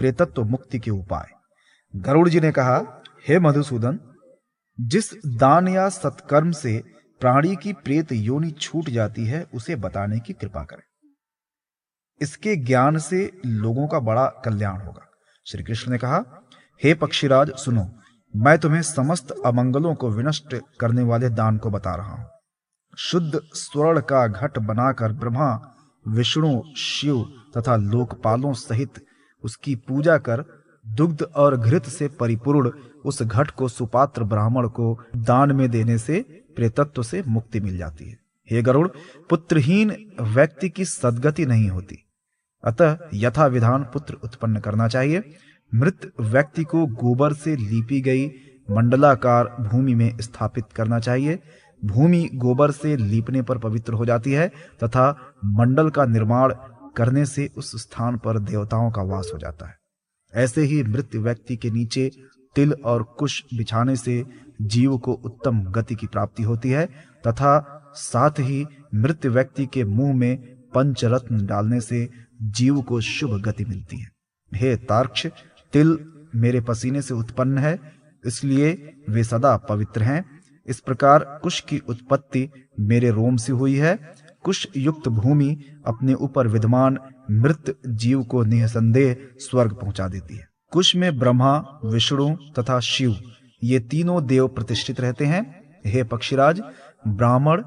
प्रेतत्व मुक्ति के उपाय। गरुड़ जी ने कहा, हे मधुसूदन, जिस दान या सत्कर्म से प्राणी की प्रेत योनि छूट जाती है उसे बताने की कृपा करें। इसके ज्ञान से लोगों का बड़ा कल्याण होगा। श्री कृष्ण ने कहा, हे पक्षीराज सुनो, मैं तुम्हें समस्त अमंगलों को विनष्ट करने वाले दान को बता रहा हूं। शुद्ध स्वर्ण का घट बनाकर ब्रह्मा, विष्णु, शिव तथा लोकपालों सहित उसकी पूजा कर दुग्ध और घृत से परिपूर्ण उस घट को सुपात्र ब्राह्मण को दान में देने से प्रेतत्व से मुक्ति मिल जाती है। हे गरुड़, पुत्रहीन व्यक्ति की सद्गति नहीं होती, अतः यथा विधान पुत्र उत्पन्न करना चाहिए। मृत व्यक्ति को गोबर से लीपी गई मंडलाकार भूमि में स्थापित करना चाहिए। भूमि गोबर से लीपने पर पवित्र हो जाती है तथा मंडल का निर्माण करने से उस स्थान पर देवताओं का वास हो जाता है। ऐसे ही मृत व्यक्ति के नीचे तिल और कुश बिछाने से जीव को उत्तम गति की प्राप्ति होती है तथा साथ ही मृत व्यक्ति के मुंह में पंचरत्न डालने से जीव को शुभ गति मिलती है। हे तार्क्ष, तिल मेरे पसीने से उत्पन्न है, इसलिए वे सदा पवित्र हैं। इस प्रकार कुश की उत्पत्ति मेरे रोम से हुई है। कुश युक्त भूमि अपने ऊपर विद्यमान मृत जीव को निसंदेह स्वर्ग पहुंचा देती है। कुश में ब्रह्मा, विष्णु तथा शिव ये तीनों देव प्रतिष्ठित रहते हैं। हे पक्षीराज, ब्राह्मण,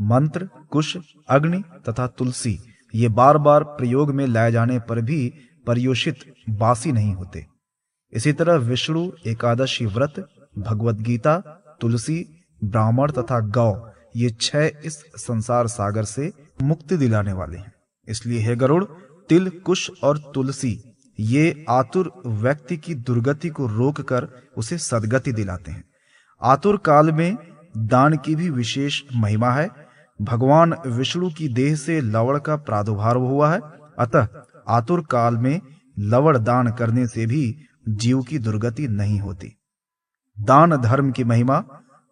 मंत्र, कुश, अग्नि तथा तुलसी ये बार बार प्रयोग में लाए जाने पर भी पर्युषित बासी नहीं होते। इसी तरह विष्णु, एकादशी व्रत, भगवत गीता, तुलसी, ब्राह्मण तथा गौ ये 6 इस संसार सागर से मुक्ति दिलाने वाले हैं। इसलिए हे गरुड़, तिल, कुश और तुलसी ये आतुर व्यक्ति की दुर्गति को रोककर उसे सद्गति दिलाते हैं। आतुर काल में दान की भी विशेष महिमा है। भगवान विष्णु की देह से लवण का प्रादुर्भाव हुआ है, अतः आतुर काल में लवण दान करने से भी जीव की दुर्गति नहीं होती। दान धर्म की महिमा,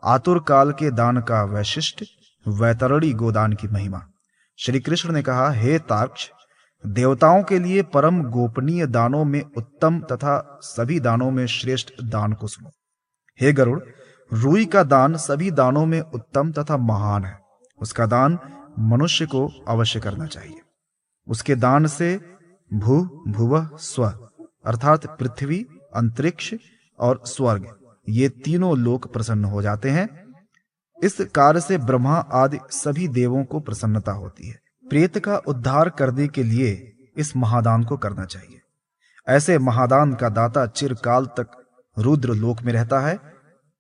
आतुर काल के दान का वैशिष्ट, वैतरणी गोदान की महिमा। श्री कृष्ण ने कहा, हे तार्क्ष, देवताओं के लिए परम गोपनीय दानों में उत्तम तथा सभी दानों में श्रेष्ठ दान को सुनो। हे गरुड़, रूई का दान सभी दानों में उत्तम तथा महान है। उसका दान मनुष्य को अवश्य करना चाहिए। उसके दान से भू, भुवः, स्व अर्थात पृथ्वी, अंतरिक्ष और स्वर्ग ये तीनों लोक प्रसन्न हो जाते हैं। इस कार्य से ब्रह्मा आदि सभी देवों को प्रसन्नता होती है। प्रेत का उद्धार करने के लिए इस महादान को करना चाहिए। ऐसे महादान का दाता चिरकाल तक रुद्र लोक में रहता है।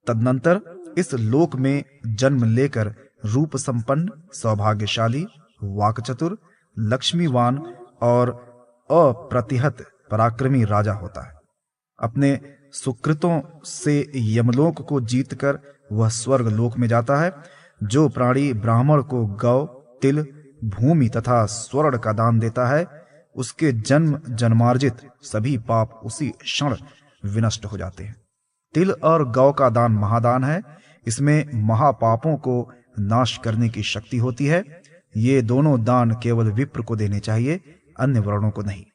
तदनंतर इस लोक में जन्म लेकर रूप संपन्न, सौभाग्यशाली, वाक्चतुर, लक्ष्मीवान और अप्रतिहत पराक्रमी राजा होता है। अपने सुकृतों से यमलोक को जीतकर वह स्वर्ग लोक में जाता है। जो प्राणी ब्राह्मण को गौ, तिल, भूमि तथा स्वर्ण का दान देता है, उसके जन्म जन्मार्जित सभी पाप उसी क्षण विनष्ट हो जाते हैं। तिल और गौ का दान महादान है। इसमें महापापों को नाश करने की शक्ति होती है। ये दोनों दान केवल विप्र को देने चाहिए, अन्य वर्णों को नहीं।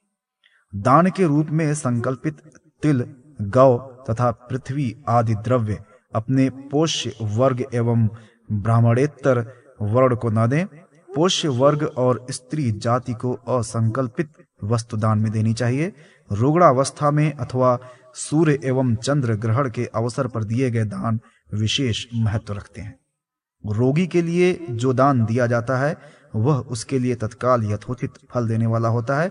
दान के रूप में संकल्पित तिल, गौ तथा पृथ्वी आदि द्रव्य अपने पोष्य वर्ग एवं ब्राह्मणेतर वर्ण को न दें। पोष्य वर्ग और स्त्री जाति को असंकल्पित वस्तु दान में देनी चाहिए। रुग्णावस्था में अथवा सूर्य एवं चंद्र ग्रहण के अवसर पर दिए गए दान विशेष महत्व रखते हैं। रोगी के लिए जो दान दिया जाता है वह उसके लिए तत्काल यथोचित फल देने वाला होता है।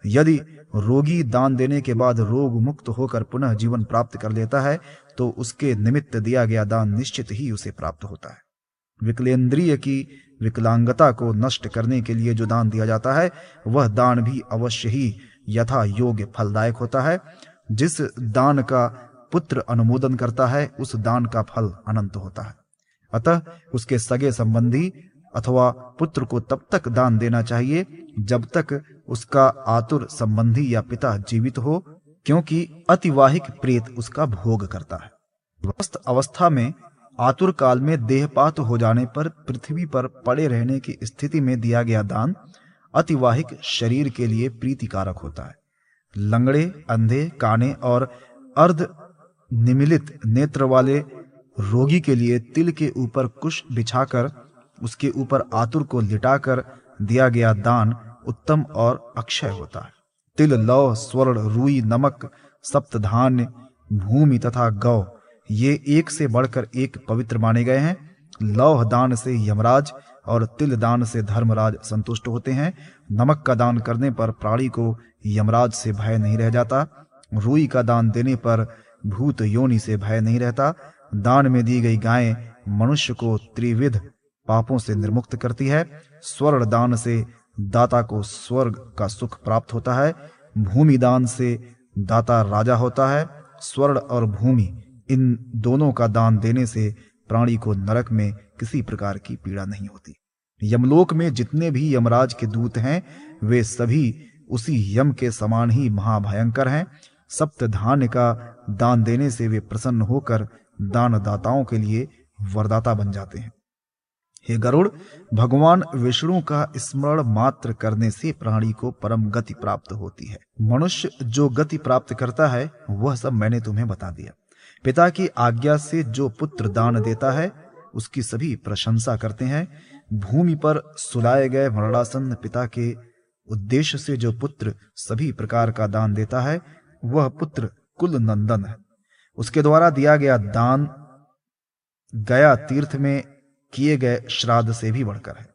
यदि रोगी दान देने के बाद रोग मुक्त होकर पुनः जीवन प्राप्त कर लेता है तो उसके निमित्त दिया गया दान निश्चित ही उसे प्राप्त होता है। विकलेंद्रिय की विकलांगता को नष्ट करने के लिए जो दान दिया जाता है वह दान भी अवश्य ही यथा योग्य फलदायक होता है। जिस दान का पुत्र अनुमोदन करता है उस दान का फल अनंत होता है। अतः उसके सगे संबंधी अथवा पुत्र को तब तक दान देना चाहिए जब तक उसका आतुर संबंधी या पिता जीवित हो, क्योंकि अतिवाहिक प्रेत उसका भोग करता है। स्वस्थ अवस्था में आतुर काल में देहपात हो जाने पर पृथ्वी पर पड़े रहने की स्थिति में दिया गया दान अतिवाहिक शरीर के लिए प्रीतिकारक होता है। लंगड़े, अंधे, काने और अर्ध निमिलित नेत्र वाले रोगी के लिए तिल के ऊपर कुश बिछाकर उसके ऊपर आतुर को लिटाकर दिया गया दान उत्तम और अक्षय होता है। तिल, लौह, स्वर्ण, रुई, नमक, सप्तधान्य, भूमि तथा गौ ये एक से बढ़कर एक पवित्र माने गए हैं। लौह दान से यमराज और तिल दान से धर्मराज संतुष्ट होते हैं। नमक का दान करने पर प्राणी को यमराज से भय नहीं रह जाता। रुई का दान देने पर भूत योनि से भय नहीं रहता। दान में दी गई गायें मनुष्य को त्रिविध पापों से निर्मुक्त करती है। स्वर्ण दान से दाता को स्वर्ग का सुख प्राप्त होता है। भूमि दान से दाता राजा होता है। स्वर्ण और भूमि इन दोनों का दान देने से प्राणी को नरक में किसी प्रकार की पीड़ा नहीं होती। यमलोक में जितने भी यमराज के दूत हैं वे सभी उसी यम के समान ही महाभयंकर हैं। सप्त धान्य का दान देने से वे प्रसन्न होकर दानदाताओं के लिए वरदाता बन जाते हैं। हे गरुड़, भगवान विष्णु का स्मरण मात्र करने से प्राणी को परम गति प्राप्त होती है। मनुष्य जो गति प्राप्त करता है वह सब मैंने तुम्हें बता दिया। पिता की आज्ञा से जो पुत्र दान देता है उसकी सभी प्रशंसा करते हैं। भूमि पर सुलाए गए मरणासन्न पिता के उद्देश्य से जो पुत्र सभी प्रकार का दान देता है वह पुत्र कुल नंदन है। उसके द्वारा दिया गया दान गया तीर्थ में किए गए श्राद्ध से भी बढ़कर है।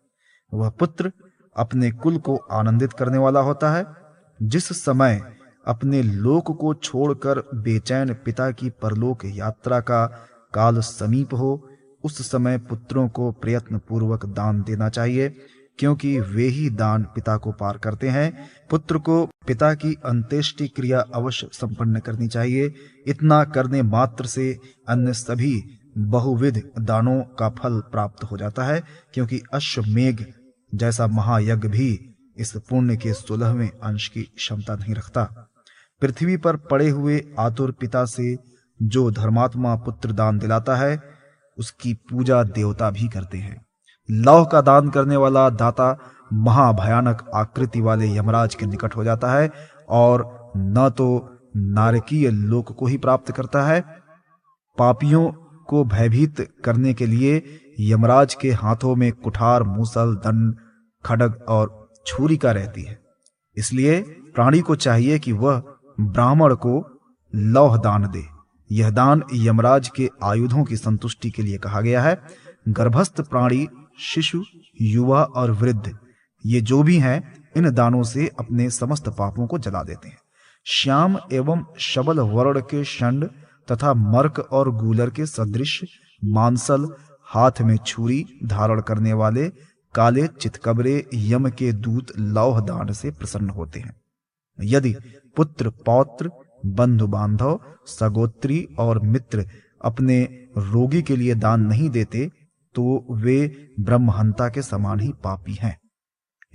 वह पुत्र अपने कुल को आनंदित करने वाला होता है। जिस समय अपने लोक को छोड़कर बेचैन पिता की परलोक यात्रा का काल समीप हो उस समय पुत्रों को प्रयत्न पूर्वक दान देना चाहिए, क्योंकि वे ही दान पिता को पार करते हैं। पुत्र को पिता की अंत्येष्टि क्रिया अवश्य संपन्न करनी चाहिए। इतना करने मात्र से अन्य सभी बहुविध दानों का फल प्राप्त हो जाता है, क्योंकि अश्वमेघ जैसा महायज्ञ भी इस पुण्य के 16वें अंश की क्षमता नहीं रखता। पृथ्वी पर पड़े हुए आतुर पिता से जो धर्मात्मा पुत्र दान दिलाता है उसकी पूजा देवता भी करते हैं। लौह का दान करने वाला दाता महाभयानक आकृति वाले यमराज के निकट हो जाता है और न तो नारकीय लोक को ही प्राप्त करता है। पापियों को भयभीत करने के लिए यमराज के हाथों में कुठार, मूसल, दंड, खड्ग और छुरिका रहती है। इसलिए प्राणी को चाहिए कि वह ब्राह्मण को लौह दान दे। यह दान यमराज के आयुधों की संतुष्टि के लिए कहा गया है। गर्भस्थ प्राणी, शिशु, युवा और वृद्ध ये जो भी हैं इन दानों से अपने समस्त पापों को जला देते हैं। श्याम एवं शबल वर्ण के षंड तथा मर्क और गूलर के सदृश मांसल, हाथ में छुरी धारण करने वाले काले चितकबरे यम के दूत लौह दान से प्रसन्न होते हैं। यदि पुत्र, पौत्र, बंधु बांधव, सगोत्री और मित्र अपने रोगी के लिए दान नहीं देते तो वे ब्रह्महंता के समान ही पापी हैं।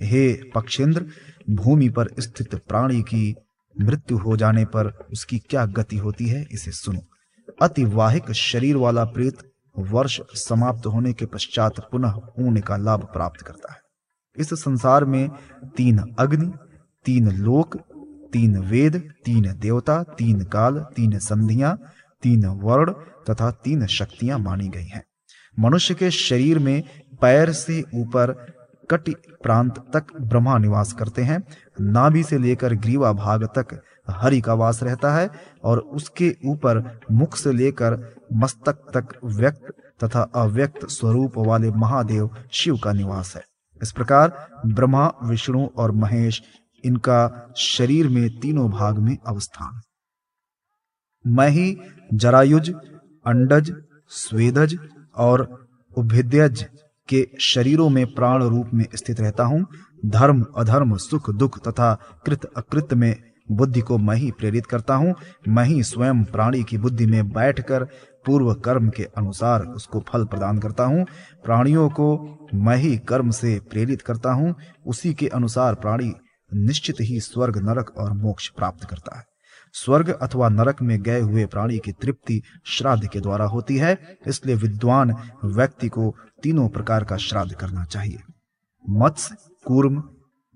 हे पक्षेंद्र, भूमि पर स्थित प्राणी की मृत्यु हो जाने पर उसकी क्या गति होती है इसे सुनो। अतिवाहिक शरीर वाला प्रेत वर्ष समाप्त होने के पश्चात पुनः पुण्य का लाभ प्राप्त करता है। इस संसार में 3 अग्नि, 3 लोक, 3 वेद, 3 देवता, 3 काल, 3 संधियां, 3 वर्ण तथा 3 शक्तियां मानी गई हैं। मनुष्य के शरीर में पैर से ऊपर कटि प्रांत तक ब्रह्मा निवास करते हैं। नाभि से लेकर ग्रीवा भाग तक हरि का वास रहता है और उसके ऊपर मुख से लेकर मस्तक तक व्यक्त तथा अव्यक्त स्वरूप वाले महादेव शिव का निवास है। इस प्रकार ब्रह्मा, विष्णु और महेश इनका शरीर में तीनों भाग में अवस्थान। मैं ही जरायुज, अंडज, स्वेदज और उभिद्यज के शरीरों में प्राण रूप में स्थित रहता हूँ। धर्म, अधर्म, सुख, दुख तथा कृत अकृत में बुद्धि को मैं ही प्रेरित करता हूँ। मैं ही स्वयं प्राणी की बुद्धि में बैठकर पूर्व कर्म के अनुसार उसको फल प्रदान करता हूँ। प्राणियों को मैं ही कर्म से प्रेरित करता हूँ। उसी के अनुसार प्राणी निश्चित ही स्वर्ग, नरक और मोक्ष प्राप्त करता है। स्वर्ग अथवा नरक में गए हुए प्राणी की तृप्ति श्राद्ध के द्वारा होती है। इसलिए विद्वान व्यक्ति को तीनों प्रकार का श्राद्ध करना चाहिए। मत्स्य, कूर्म,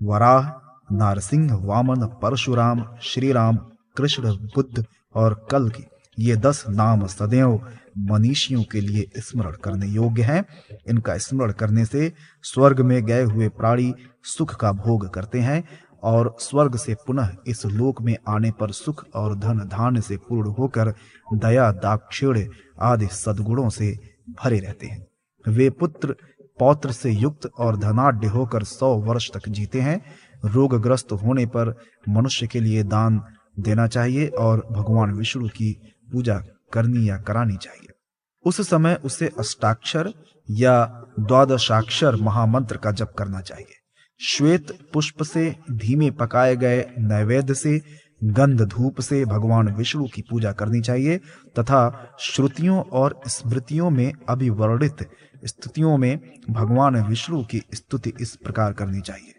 वराह, नारसिंह, वामन, परशुराम, श्री राम, कृष्ण, बुद्ध और कल्कि, ये 10 नाम सदैव मनीषियों के लिए स्मरण करने योग्य हैं। इनका स्मरण करने से स्वर्ग में गए हुए प्राणी सुख का भोग करते हैं और स्वर्ग से पुनः इस लोक में आने पर सुख और धन धान्य से पूर्ण होकर दया, दाक्षिण्य आदि सद्गुणों से भरे रहते हैं। वे पुत्र पौत्र से युक्त और धनाढ्य होकर 100 वर्ष तक जीते हैं। रोगग्रस्त होने पर मनुष्य के लिए दान देना चाहिए और भगवान विष्णु की पूजा करनी या करानी चाहिए। उस समय उसे अष्टाक्षर या द्वादशाक्षर महामंत्र का जप करना चाहिए। श्वेत पुष्प से, धीमे पकाए गए नैवेद्य से, गंध धूप से भगवान विष्णु की पूजा करनी चाहिए तथा श्रुतियों और स्मृतियों में अभिवर्णित स्तुतियों में भगवान विष्णु की स्तुति इस प्रकार करनी चाहिए।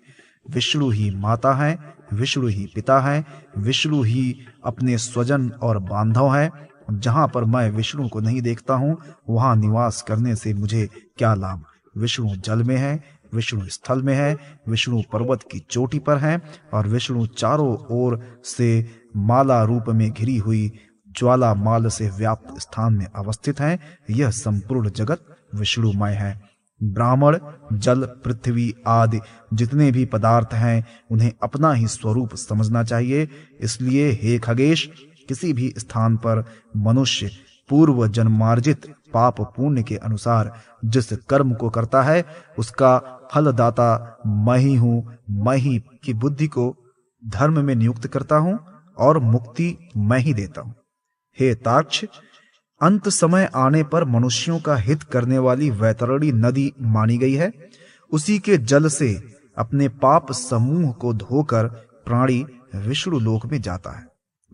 विष्णु ही माता है, विष्णु ही पिता है, विष्णु ही अपने स्वजन और बांधव है। जहां पर मैं विष्णु को नहीं देखता हूं, वहां निवास करने से मुझे क्या लाभ। विष्णु जल में है, विष्णु स्थल में है, विष्णु पर्वत की चोटी पर है और विष्णु चारों ओर से माला रूप में घिरी हुई ज्वाला माल से व्याप्त स्थान में अवस्थित है। यह संपूर्ण जगत विष्णुमय है। ब्राह्मण, जल, पृथ्वी आदि जितने भी पदार्थ हैं उन्हें अपना ही स्वरूप समझना चाहिए। इसलिए हे खगेश, किसी भी स्थान पर मनुष्य पूर्व जन्मार्जित पाप पुण्य के अनुसार जिस कर्म को करता है उसका फलदाता मैं ही हूं। मैं ही की बुद्धि को धर्म में नियुक्त करता हूं और मुक्ति मैं ही देता हूं। हे ताक्ष, अंत समय आने पर मनुष्यों का हित करने वाली वैतरणी नदी मानी गई है। उसी के जल से अपने पाप समूह को धोकर प्राणी विष्णु लोक में जाता है।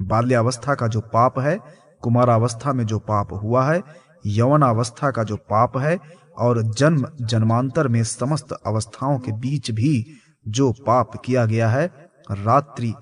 बाल्यावस्था का जो पाप है, कुमारावस्था में जो पाप हुआ है, यौवनावस्था का जो पाप है और जन्म जन्मांतर में समस्त अवस्थाओं के बीच भी जो पाप किया गया है, रात्रि,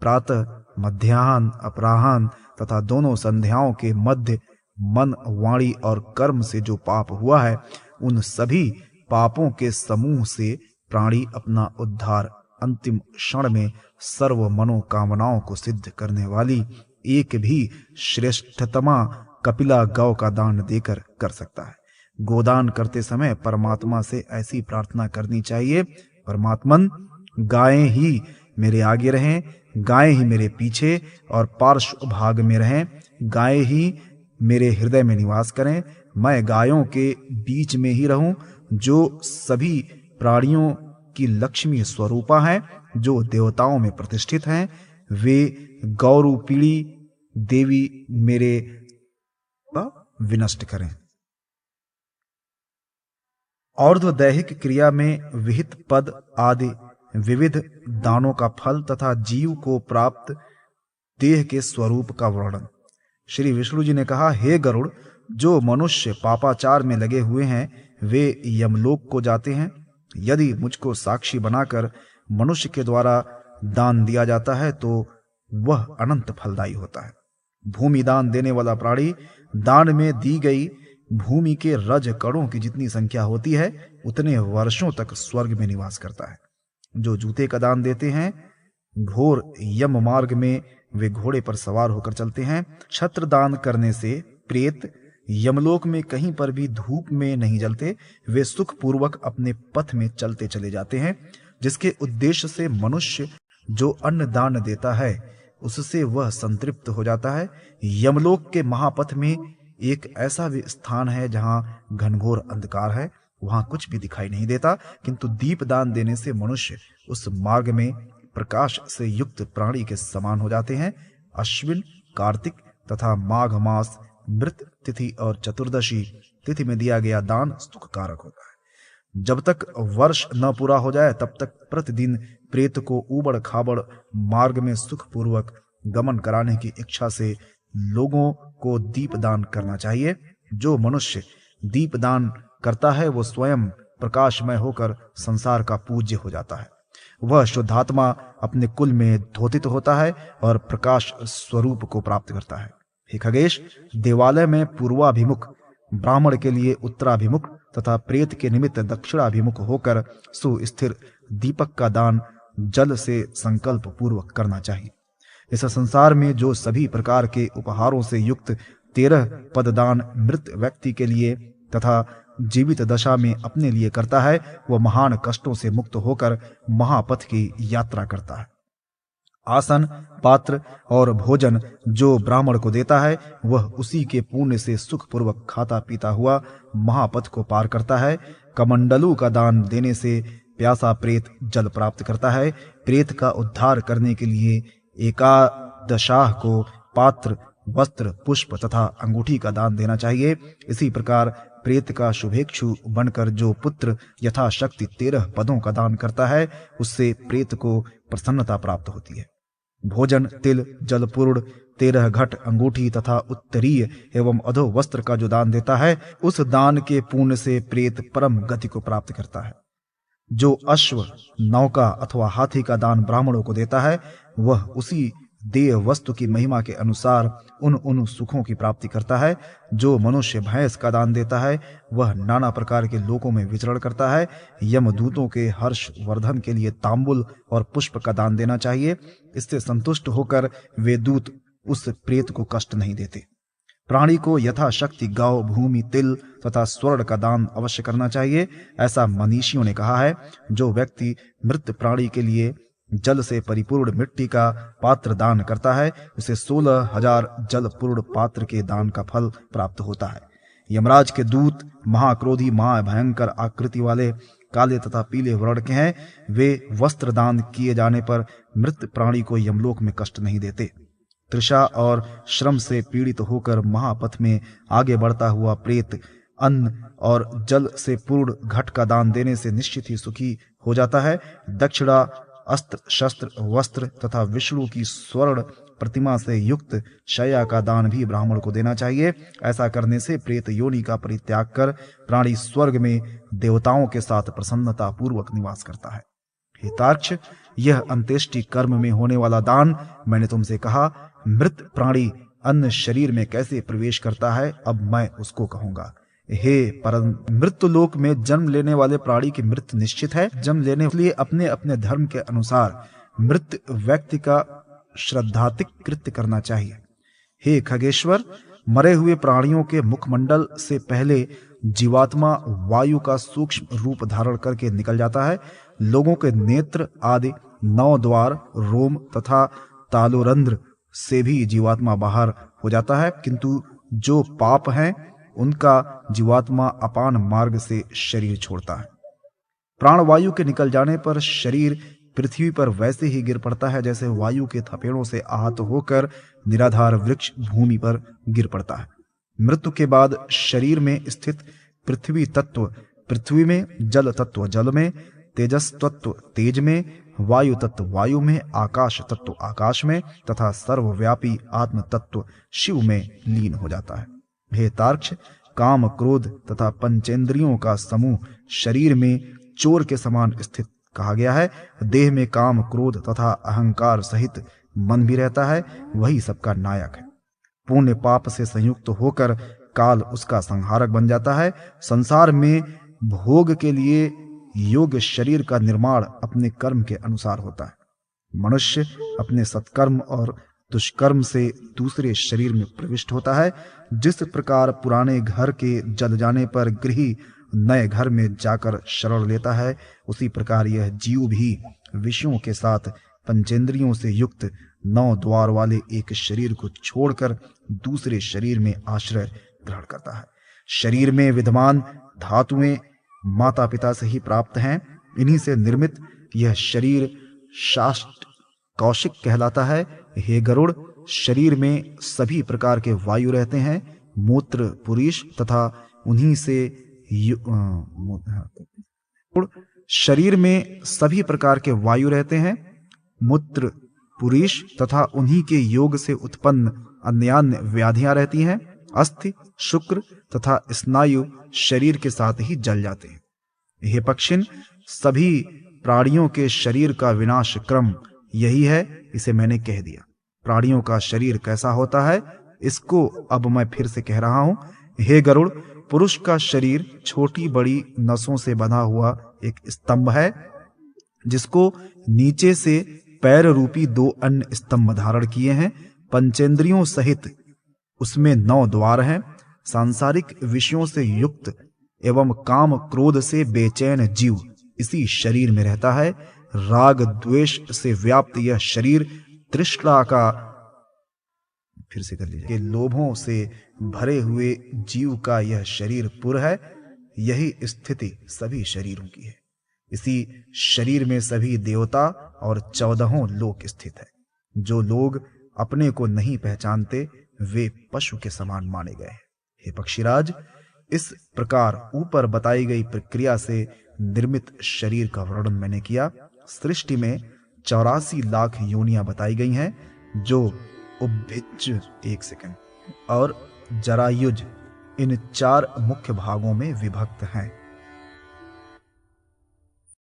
प्रातः, मध्याह्न, अपराह्न तथा दोनों संध्याओं के मध्य मन, वाणी और कर्म से जो पाप हुआ है, उन सभी पापों के समूह से प्राणी अपना उद्धार अंतिम क्षण में सर्व मनोकामनाओं को सिद्ध करने वाली एक भी श्रेष्ठतमा कपिला गौ का दान देकर कर सकता है। गोदान करते समय परमात्मा से ऐसी प्रार्थना करनी चाहिए, परमात्मन, गायें ही मेरे आगे रहें, गायें ही मेरे पीछे और पार्श्व भाग में रहें, गायें ही मेरे हृदय में निवास करें। मैं गायों के बीच में ही रहूं, जो सभी प्राणियों की लक्ष्मी स्वरूपा हैं, जो देवताओं में प्रतिष्ठित हैं। वे गौरूपिणी देवी मेरे विनष्ट करें। और्ध्वदैहिक क्रिया में विहित पद आदि विविध दानों का फल तथा जीव को प्राप्त देह के स्वरूप का वर्णन। श्री विष्णु जी ने कहा, हे गरुड़, जो मनुष्य पापाचार में लगे हुए हैं वे यमलोक को जाते हैं। यदि मुझको साक्षी बनाकर मनुष्य के द्वारा दान दिया जाता है तो वह अनंत फलदायी होता है। भूमि दान देने वाला प्राणी दान में दी गई भूमि के रज कणों की जितनी संख्या होती है उतने वर्षों तक स्वर्ग में निवास करता है। जो जूते का दान देते हैं, घोर यम मार्ग में वे घोड़े पर सवार होकर चलते हैं। छत्र दान करने से प्रेत यमलोक में कहीं पर भी धूप में नहीं जलते, वे सुख पूर्वक अपने पथ में चलते चले जाते हैं। जिसके उद्देश्य से मनुष्य जो अन्न दान देता है उससे वह संतृप्त हो जाता है। यमलोक के महापथ में एक ऐसा भी स्थान है जहां घनघोर अंधकार है, वहां कुछ भी दिखाई नहीं देता, किंतु दीप दान देने से मनुष्य उस मार्ग में प्रकाश से युक्त प्राणी के समान हो जाते हैं। अश्विन, कार्तिक तथा माघ मास, मृत तिथि और चतुर्दशी तिथि में दिया गया दान सुखकारक होता है। जब तक वर्ष न पूरा हो जाए तब तक प्रतिदिन प्रेत को ऊबड़ खाबड़ मार्ग में सुखपूर्वक गमन कराने की इच्छा से लोगों को दीप दान करना चाहिए। जो मनुष्य दीप दान करता है वो स्वयं प्रकाशमय होकर संसार का पूज्य हो जाता है। वह शुद्धात्मा अपने कुल में धोतित होता है और प्रकाश स्वरूप को प्राप्त करता है। हे खगेश, देवालय में पूर्वाभिमुख, ब्राह्मण के लिए उत्तराभिमुख तथा प्रेत के निमित्त दक्षिणाभिमुख होकर सुस्थिर दीपक का दान जल से संकल्प पूर्वक करना चाहिए। इस संसार में जो सभी प्रकार के उपहारों से युक्त 13 पददान मृत व्यक्ति के लिए तथा जीवित दशा में अपने लिए करता है, वह महान कष्टों से मुक्त होकर महापथ की यात्रा करता है। आसन, पात्र और भोजन जो ब्राह्मण को देता है, वह उसी के पुण्य से सुखपूर्वक खाता पीता हुआ महापथ को पार करता है। कमंडलू का दान देने से प्यासा प्रेत जल प्राप्त करता है। प्रेत का उद्धार करने के लिए एकादशाह को पात्र, वस्त्र, पुष्प तथा अंगूठी का दान देना चाहिए। इसी प्रकार प्रेत का शुभेक्षु बनकर जो पुत्र यथाशक्ति 13 पदों का दान करता है, उससे प्रेत को प्रसन्नता प्राप्त होती है। भोजन, तिल, जलपूर्ण, 13 घट, अंगूठी तथा उत्तरीय एवं अधो वस्त्र का जो दान देता है, उस दान के पुण्य से प्रेत परम गति को प्राप्त करता है। जो अश्व, नौका अथवा हाथी का दान ब्राह्मणों को देता है, वह उसी देय वस्तु की महिमा के अनुसार उन सुखों की प्राप्ति करता है। जो मनुष्य भैंस का दान देता है, वह नाना प्रकार के लोकों में विचरण करता है। यमदूतों के हर्ष वर्धन के लिए तांबुल और पुष्प का दान देना चाहिए। इससे संतुष्ट होकर वे दूत उस प्रेत को कष्ट नहीं देते। प्राणी को यथाशक्ति गौ, भूमि, तिल तथा स्वर्ण का दान अवश्य करना चाहिए। ऐसा मनीषियों ने कहा है। जो व्यक्ति मृत प्राणी के लिए जल से परिपूर्ण मिट्टी का पात्र दान करता है, उसे 16,000 जलपूर्ण पात्र के दान का फल प्राप्त होता है। यमराज के दूत महाक्रोधी, महाभयंकर आकृति वाले, काले तथा पीले वर्ण के हैं। वे वस्त्र दान किए जाने पर मृत प्राणी को यमलोक में कष्ट नहीं देते। तृषा और श्रम से पीड़ित होकर महापथ में आगे बढ़ता हुआ प्रेत अन्न और जल से पूर्ण घट का दान देने से निश्चित ही सुखी हो जाता है। दक्षिणा, अस्त्र, शस्त्र, वस्त्र तथा विष्णु की स्वर्ण प्रतिमा से युक्त शय्या का दान भी ब्राह्मण को देना चाहिए। ऐसा करने से प्रेत योनि का परित्याग कर प्राणी स्वर्ग में देवताओं के साथ प्रसन्नता पूर्वक निवास करता है। हे तार्क्ष, यह अंत्येष्टि कर्म में होने वाला दान मैंने तुमसे कहा। मृत प्राणी अन्य शरीर में कैसे प्रवेश करता है, अब मैं उसको कहूंगा। हे परम, मृत्यु लोक में जन्म लेने वाले प्राणी की मृत्यु निश्चित है। जन्म लेने के लिए अपने अपने धर्म के अनुसार मृत व्यक्ति का श्रद्धातिक कृत्य करना चाहिए। हे खगेश्वर, मरे हुए प्राणियों के मुखमंडल से पहले जीवात्मा वायु का सूक्ष्म रूप धारण करके निकल जाता है। लोगों के नेत्र आदि 9 द्वार, रोम तथा तालुरंध्र से भी जीवात्मा बाहर हो जाता है, किंतु जो पाप हैं उनका जीवात्मा अपान मार्ग से शरीर छोड़ता है। प्राणवायु के निकल जाने पर शरीर पृथ्वी पर वैसे ही गिर पड़ता है जैसे वायु के थपेड़ों से आहत होकर निराधार वृक्ष भूमि पर गिर पड़ता है। मृत्यु के बाद शरीर में स्थित पृथ्वी तत्व पृथ्वी में, जल तत्व जल में, तेजस तत्व तेज में, वायु तत्व वायु में, आकाश तत्व आकाश में तथा सर्वव्यापी आत्म तत्व शिव में लीन हो जाता है। हे तार्क्ष, काम, क्रोध तथा पंचेंद्रियों का समूह शरीर में चोर के समान स्थित कहा गया है। देह में काम, क्रोध तथा अहंकार सहित मन भी रहता है, वही सबका नायक है। पुण्य पाप से संयुक्त होकर काल उसका संहारक बन जाता है। संसार में भोग के लिए योग्य शरीर का निर्माण अपने कर्म के अनुसार होता है। मनुष्य अपने सत्कर्म और दुष्कर्म से दूसरे शरीर में प्रविष्ट होता है। जिस प्रकार पुराने घर के जल जाने पर गृही नए घर में जाकर शरण लेता है, उसी प्रकार यह जीव भी विषयों के साथ पंचेंद्रियों से युक्त 9 द्वार वाले एक शरीर को छोड़कर दूसरे शरीर में आश्रय ग्रहण करता है। शरीर में विद्यमान धातुएं माता पिता से ही प्राप्त हैं। इन्हीं से निर्मित यह शरीर शास्ट कौशिक कहलाता है। हे गरुड़, शरीर में सभी प्रकार के वायु रहते हैं। मूत्र पुरुष तथा उन्हीं से शरीर में सभी प्रकार के वायु रहते हैं। मूत्र पुरुष तथा उन्हीं के योग से उत्पन्न अन्यान्य व्याधियां रहती हैं। अस्थि, शुक्र तथा स्नायु शरीर के साथ ही जल जाते हैं। हे पक्षिन, सभी प्राणियों के शरीर का विनाश क्रम यही है, इसे मैंने कह दिया। प्राणियों का शरीर कैसा होता है, इसको अब मैं फिर से कह रहा हूं। हे गरुड़, पुरुष का शरीर छोटी बड़ी नसों से बंधा हुआ एक स्तंभ है। जिसको नीचे से पैर रूपी 2 अन्य स्तंभ धारण किए हैं। पंचेंद्रियों सहित उसमें 9 द्वार हैं। सांसारिक विषयों से युक्त एवं काम क्रोध से बेचैन जीव इसी शरीर में रहता है। राग द्वेष से व्याप्त यह शरीर तृष्णा का फिर से कर लीजिए कि लोभों से भरे हुए जीव का यह शरीर पुर है। यही स्थिति सभी शरीरों की है। इसी शरीर में सभी देवता और 14 लोक स्थित है। जो लोग अपने को नहीं पहचानते वे पशु के समान माने गए हैं। हे पक्षीराज, इस प्रकार ऊपर बताई गई प्रक्रिया से निर्मित शरीर का वर्णन मैंने किया। सृष्टि में 84 लाख योनियां बताई गई हैं, जो उभयच 1 सेकंड और जरायुज इन 4 मुख्य भागों में विभक्त हैं।